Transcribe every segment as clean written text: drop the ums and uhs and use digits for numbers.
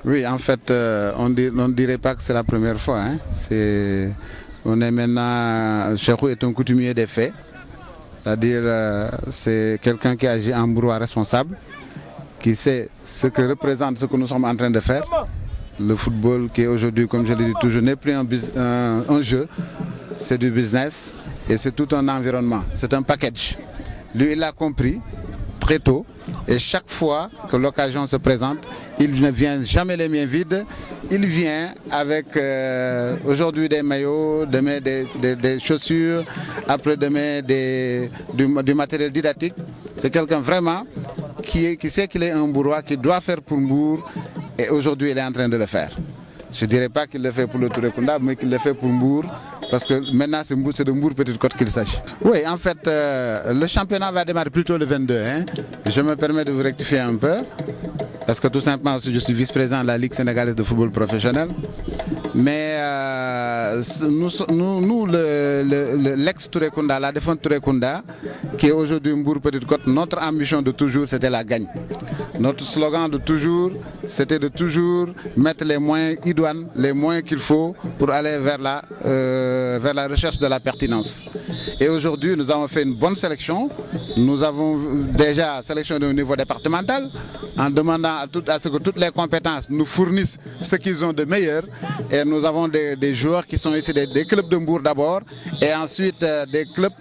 Oui, en fait, on ne dirait pas que c'est la première fois. Hein. On est maintenant, Cheikhou est un coutumier des faits, c'est-à-dire c'est quelqu'un qui agit en bourgeois responsable, qui sait ce que représente ce que nous sommes en train de faire. Le football qui est aujourd'hui, comme je l'ai dit toujours, n'est plus un jeu, c'est du business et c'est tout un environnement, c'est un package. Lui, il l'a compris très tôt et chaque fois que l'occasion se présente, il ne vient jamais les mains vides, il vient avec aujourd'hui des maillots, demain des chaussures, après-demain du matériel didactique. C'est quelqu'un vraiment qui sait qu'il est un bourgeois, qui doit faire pour Mbour et aujourd'hui il est en train de le faire. Je ne dirais pas qu'il le fait pour le Touré Kunda, mais qu'il le fait pour Mbour. Parce que maintenant, c'est de Mbour Petite Côte qu'il s'agit. Oui, en fait, le championnat va démarrer plutôt le 22. Hein. Je me permets de vous rectifier un peu. Parce que tout simplement, je suis vice-président de la Ligue sénégalaise de football professionnel. Mais nous l'ex-Touré Kunda, la défunte Touré Kunda, qui est aujourd'hui Mbour Petite Côte, notre ambition de toujours, c'était la gagne. Notre slogan de toujours, c'était de toujours mettre les moyens idoines, les moyens qu'il faut pour aller vers la recherche de la pertinence. Et aujourd'hui, nous avons fait une bonne sélection. Nous avons déjà sélectionné au niveau départemental en demandant à ce que toutes les compétences nous fournissent ce qu'ils ont de meilleur. Et nous avons des joueurs qui sont ici, des clubs de Mbour d'abord et ensuite des clubs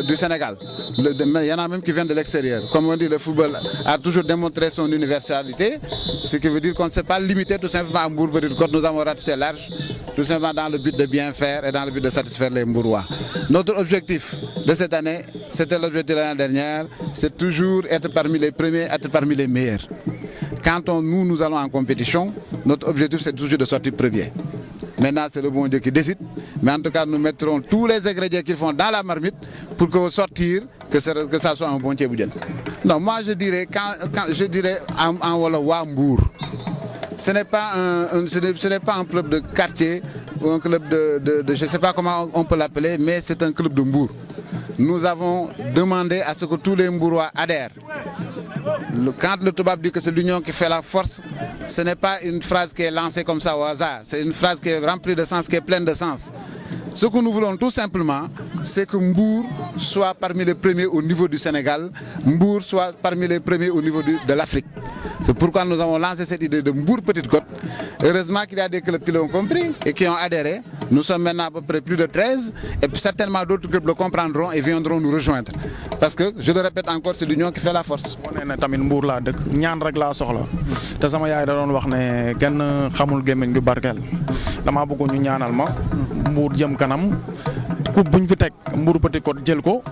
du Sénégal. Il y en a même qui viennent de l'extérieur. Comme on dit, le football a toujours démontré son universalité, ce qui veut dire qu'on ne s'est pas limité tout simplement à Mbour Petite Côte. Nous avons ratissé large, tout simplement dans le but de bien faire et dans le but de satisfaire les Mbourois. Notre objectif de cette année, c'était l'objectif de l'année dernière, c'est toujours être parmi les premiers, être parmi les meilleurs. Quand nous allons en compétition, notre objectif c'est toujours de sortir premier. Maintenant, c'est le bon Dieu qui décide. Mais en tout cas, nous mettrons tous les ingrédients qu'ils font dans la marmite pour que sortir, que ça soit un bon Dieu. Non, moi je dirais, je dirais en Wolof Mbour, ce n'est pas un club de quartier ou un club de je ne sais pas comment on peut l'appeler, mais c'est un club de Mbour. Nous avons demandé à ce que tous les Mbourois adhèrent. Quand le Toubab dit que c'est l'union qui fait la force, ce n'est pas une phrase qui est lancée comme ça au hasard, c'est une phrase qui est remplie de sens, qui est pleine de sens. Ce que nous voulons tout simplement, c'est que Mbour soit parmi les premiers au niveau du Sénégal, Mbour soit parmi les premiers au niveau de l'Afrique. C'est pourquoi nous avons lancé cette idée de Mbour Petite Côte. Heureusement qu'il y a des clubs qui l'ont compris et qui ont adhéré. Nous sommes maintenant à peu près plus de 13 et puis certainement d'autres clubs le comprendront et viendront nous rejoindre. Parce que, je le répète encore, c'est l'union qui fait la force. tamit Mbour laa dëkk ñaan rek laa soxla te sama yaay da doon wax ne genn xamul gémmiñ gu barkeel damaa bëgg ñu ñaanal ma Mbour jëm kanam coupe buñ fi teg Mbour Petite Côte jël ko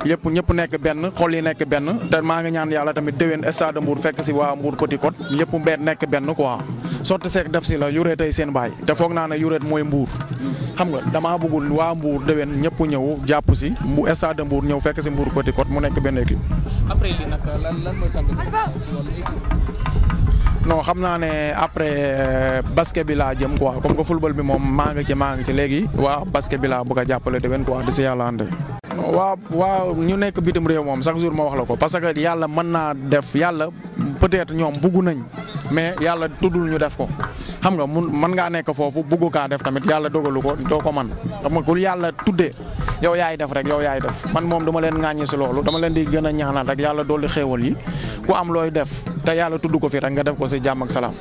yëpp ñëpp nekk benn xol yi nekk benn te maa ngi ñaan yàlla tamit déwén stade Mbour fekk si waa Mbour Petite Côte ñëpp nekk benn quoi sotti seek def si la Yuré tey seen baay te foog naa ne Yuré mooy Mbour xam nga damaa bëggul waa Mbour déwén ñëpp ñëw jàpp si stade Mbour ñëw fekk si Mbour Petite Côte mu nekk benn équipe. après lii nag lan mooy sant si wàllu équipe. non xam naa ne après basket bi laa jëm quoi comme que football bi moom maa ngi ci léegi waa basket bi laa bëgg a jàppale déwén quoi di si yàlla ande. waaw ñu nekk bitim réew moom chaque jour ma wax la ko parce que yàlla mën naa def yàlla peut-être ñoom bugg nañ mais yàlla tuddul ñu def ko xam nga mën ngaa nekk foofu bugg kaa def tamit yàlla dogalu ko doo ko man xam nga ku yàlla tuddee yow yaay def rek yow yaay def man moom dama leen ŋàññi si loolu dama leen di gën a ñaanal rek yàlla dolli xéewal yi ku am looy def te yàlla tudd ko fi rek nga def ko si jàmm ak salaam.